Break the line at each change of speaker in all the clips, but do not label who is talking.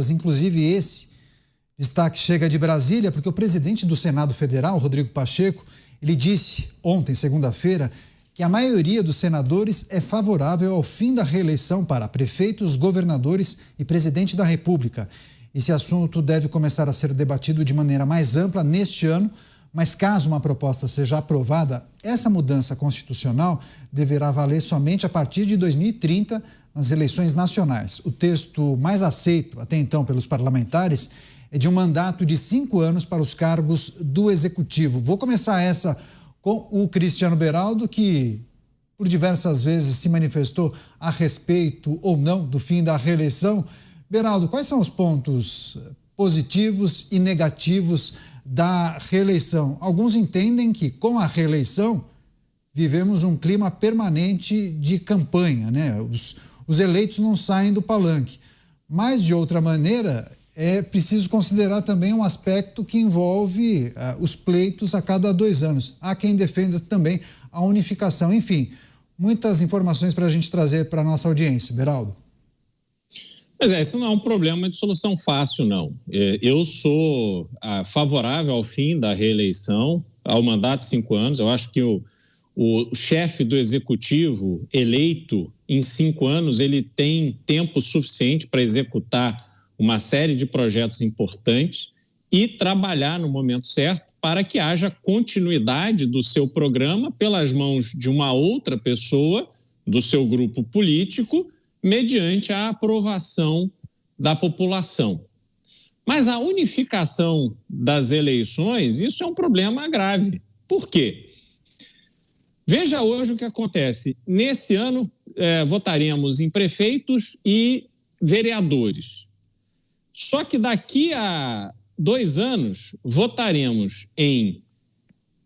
inclusive esse destaque chega de Brasília, porque o presidente do Senado Federal, Rodrigo Pacheco, ele disse ontem, segunda-feira, que a maioria dos senadores é favorável ao fim da reeleição para prefeitos, governadores e presidente da República. Esse assunto deve começar a ser debatido de maneira mais ampla neste ano, mas caso uma proposta seja aprovada, essa mudança constitucional deverá valer somente a partir de 2030 nas eleições nacionais. O texto mais aceito até então pelos parlamentares é de um mandato de 5 anos para os cargos do Executivo. Vou começar essa com o Cristiano Beraldo, que por diversas vezes se manifestou a respeito ou não do fim da reeleição. Beraldo, quais são os pontos positivos e negativos da reeleição? Alguns entendem que com a reeleição vivemos um clima permanente de campanha, né? Os eleitos não saem do palanque. Mas, de outra maneira, é preciso considerar também um aspecto que envolve os pleitos a cada 2 anos. Há quem defenda também a unificação. Enfim, muitas informações para a gente trazer para a nossa audiência. Beraldo.
Mas isso não é um problema de solução fácil, não. Eu sou favorável ao fim da reeleição, ao mandato de 5 anos. Eu acho que o chefe do executivo eleito em 5 anos, ele tem tempo suficiente para executar uma série de projetos importantes e trabalhar no momento certo para que haja continuidade do seu programa pelas mãos de uma outra pessoa, do seu grupo político, mediante a aprovação da população. Mas a unificação das eleições, isso é um problema grave. Por quê? Veja hoje o que acontece. Nesse ano, votaremos em prefeitos e vereadores. Só que daqui a 2 anos, votaremos em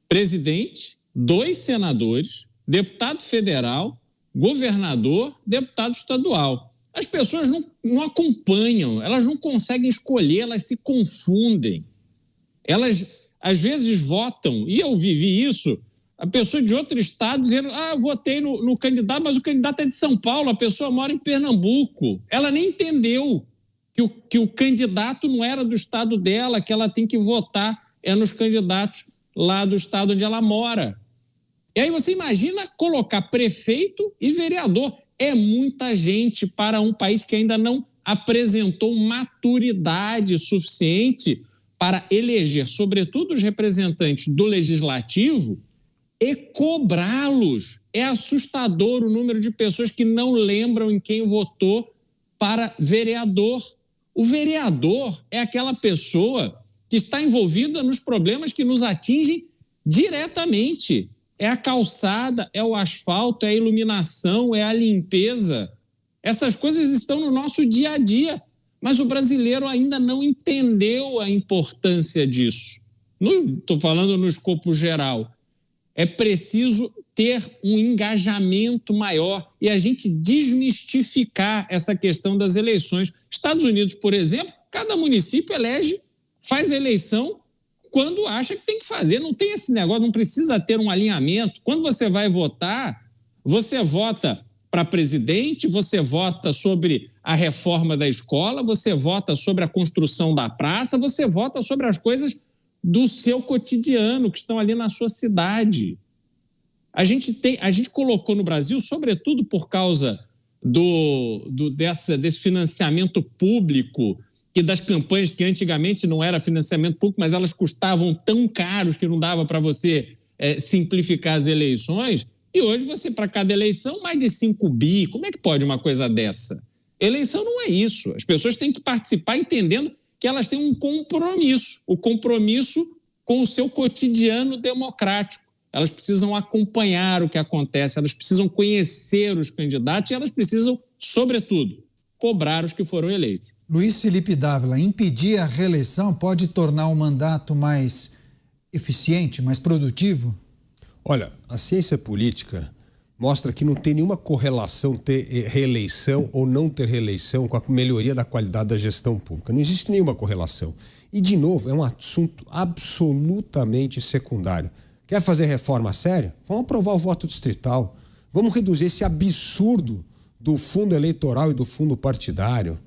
presidente, 2 senadores, deputado federal, governador, deputado estadual. As pessoas não acompanham, elas não conseguem escolher, elas se confundem. Elas, às vezes, votam, e eu vivi isso, a pessoa de outro estado dizendo, eu votei no candidato, mas o candidato é de São Paulo, a pessoa mora em Pernambuco. Ela nem entendeu que o candidato não era do estado dela, que ela tem que votar nos candidatos lá do estado onde ela mora. E aí você imagina colocar prefeito e vereador. É muita gente para um país que ainda não apresentou maturidade suficiente para eleger, sobretudo os representantes do legislativo, e cobrá-los. É assustador o número de pessoas que não lembram em quem votou para vereador. O vereador é aquela pessoa que está envolvida nos problemas que nos atingem diretamente. É a calçada, é o asfalto, é a iluminação, é a limpeza. Essas coisas estão no nosso dia a dia, mas o brasileiro ainda não entendeu a importância disso. Estou falando no escopo geral. É preciso ter um engajamento maior e a gente desmistificar essa questão das eleições. Estados Unidos, por exemplo, cada município faz eleição quando acha que tem que fazer. Não tem esse negócio, não precisa ter um alinhamento. Quando você vai votar, você vota para presidente, você vota sobre a reforma da escola, você vota sobre a construção da praça, você vota sobre as coisas do seu cotidiano, que estão ali na sua cidade. A gente colocou no Brasil, sobretudo por causa desse financiamento público e das campanhas que antigamente não era financiamento público, mas elas custavam tão caros que não dava para você simplificar as eleições, e hoje você, para cada eleição, mais de 5 bi. Como é que pode uma coisa dessa? Eleição não é isso. As pessoas têm que participar entendendo que elas têm um compromisso, o compromisso com o seu cotidiano democrático. Elas precisam acompanhar o que acontece, elas precisam conhecer os candidatos e elas precisam, sobretudo, cobrar os que foram eleitos.
Luiz Felipe Dávila, impedir a reeleição pode tornar o mandato mais eficiente, mais produtivo?
Olha, a ciência política mostra que não tem nenhuma correlação ter reeleição ou não ter reeleição com a melhoria da qualidade da gestão pública. Não existe nenhuma correlação. E, de novo, é um assunto absolutamente secundário. Quer fazer reforma séria? Vamos aprovar o voto distrital. Vamos reduzir esse absurdo do fundo eleitoral e do fundo partidário.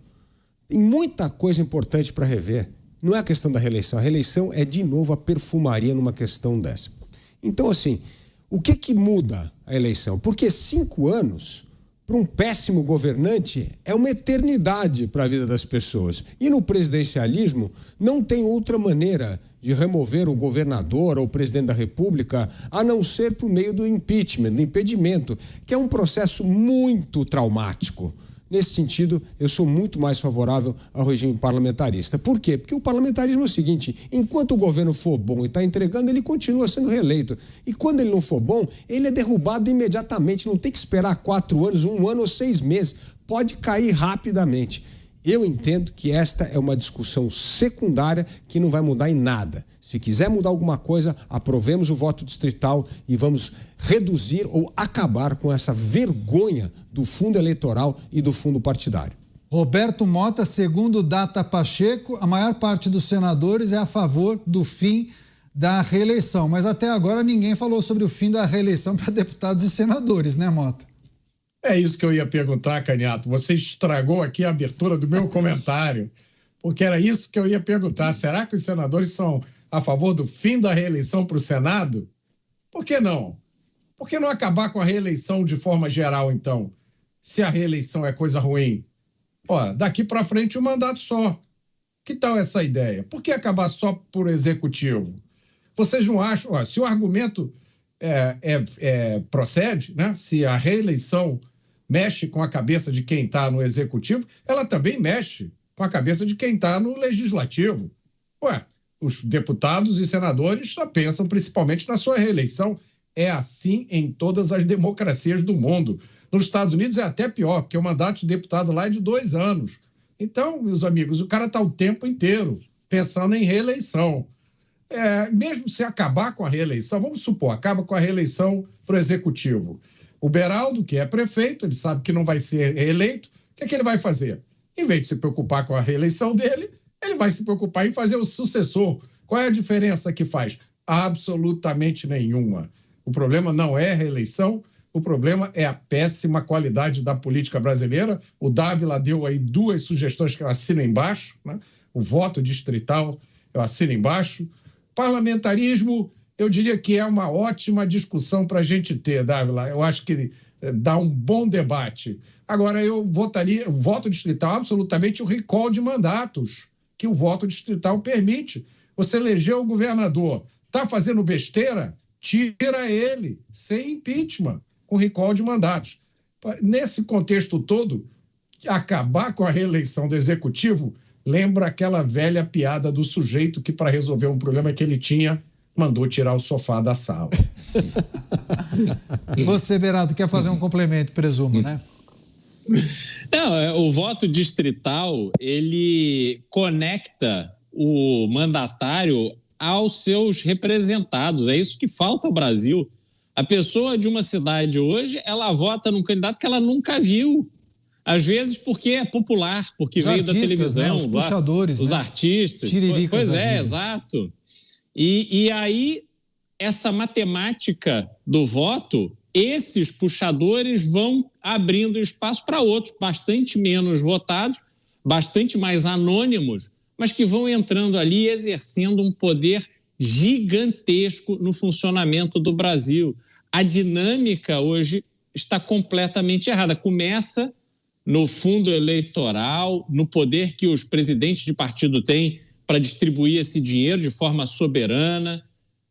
Tem muita coisa importante para rever. Não é a questão da reeleição. A reeleição é, de novo, a perfumaria numa questão dessa. Então, assim, o que muda a eleição? Porque 5 anos, para um péssimo governante, é uma eternidade para a vida das pessoas. E no presidencialismo, não tem outra maneira de remover o governador ou o presidente da República, a não ser por meio do impeachment, do impedimento, que é um processo muito traumático. Nesse sentido, eu sou muito mais favorável ao regime parlamentarista. Por quê? Porque o parlamentarismo é o seguinte: enquanto o governo for bom e está entregando, ele continua sendo reeleito. E quando ele não for bom, ele é derrubado imediatamente. Não tem que esperar 4 anos, 1 ano ou 6 meses. Pode cair rapidamente. Eu entendo que esta é uma discussão secundária que não vai mudar em nada. Se quiser mudar alguma coisa, aprovemos o voto distrital e vamos reduzir ou acabar com essa vergonha do fundo eleitoral e do fundo partidário.
Roberto Mota, segundo Data Pacheco, a maior parte dos senadores é a favor do fim da reeleição. Mas até agora ninguém falou sobre o fim da reeleição para deputados e senadores, né, Mota?
É isso que eu ia perguntar, Canhato. Você estragou aqui a abertura do meu comentário, porque era isso que eu ia perguntar. Será que os senadores são a favor do fim da reeleição para o Senado? Por que não? Por que não acabar com a reeleição de forma geral, então? Se a reeleição é coisa ruim. Ora, daqui para frente um mandato só. Que tal essa ideia? Por que acabar só por executivo? Vocês não acham? Se o argumento procede, né? Se a reeleição mexe com a cabeça de quem está no executivo, ela também mexe com a cabeça de quem está no legislativo. Os deputados e senadores só pensam principalmente na sua reeleição. É assim em todas as democracias do mundo. Nos Estados Unidos é até pior, porque o mandato de deputado lá é de 2 anos. Então, meus amigos, o cara está o tempo inteiro pensando em reeleição. Mesmo se acabar com a reeleição, vamos supor, acaba com a reeleição para o executivo. O Beraldo, que é prefeito, ele sabe que não vai ser reeleito, o que ele vai fazer? Em vez de se preocupar com a reeleição dele, ele vai se preocupar em fazer o sucessor. Qual é a diferença que faz? Absolutamente nenhuma. O problema não é a reeleição, o problema é a péssima qualidade da política brasileira. O Dávila deu aí 2 sugestões que eu assino embaixo, né? O voto distrital, eu assino embaixo. Parlamentarismo, eu diria que é uma ótima discussão para a gente ter, Dávila. Eu acho que dá um bom debate. Agora, eu votaria, o voto distrital, absolutamente o recall de mandatos que o voto distrital permite. Você elegeu o governador, está fazendo besteira? Tira ele, sem impeachment, com recall de mandatos. Nesse contexto todo, acabar com a reeleição do executivo lembra aquela velha piada do sujeito que, para resolver um problema que ele tinha, mandou tirar o sofá da sala.
Você, Beraldo, quer fazer um complemento, presumo, né?
Não, o voto distrital, ele conecta o mandatário aos seus representados. É isso que falta ao Brasil. A pessoa de uma cidade hoje, ela vota num candidato que ela nunca viu. Às vezes porque é popular, porque
os
veio da televisão.
Né? Os puxadores,
os
né?
artistas. Pois é, exato. E aí, essa matemática do voto, esses puxadores vão abrindo espaço para outros, bastante menos votados, bastante mais anônimos, mas que vão entrando ali e exercendo um poder gigantesco no funcionamento do Brasil. A dinâmica hoje está completamente errada. Começa no fundo eleitoral, no poder que os presidentes de partido têm para distribuir esse dinheiro de forma soberana,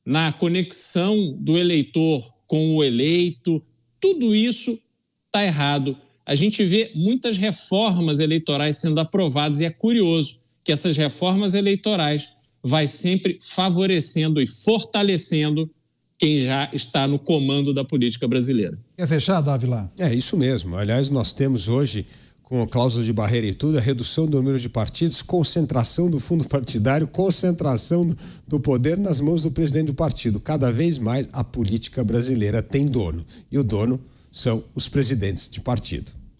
na conexão do eleitor com o eleito. Tudo isso está errado. A gente vê muitas reformas eleitorais sendo aprovadas e é curioso que essas reformas eleitorais vai sempre favorecendo e fortalecendo quem já está no comando da política brasileira.
Quer fechar, Dávila?
É isso mesmo. Aliás, nós temos hoje, com a cláusula de barreira e tudo, a redução do número de partidos, concentração do fundo partidário, concentração do poder nas mãos do presidente do partido. Cada vez mais a política brasileira tem dono. E o dono são os presidentes de partido.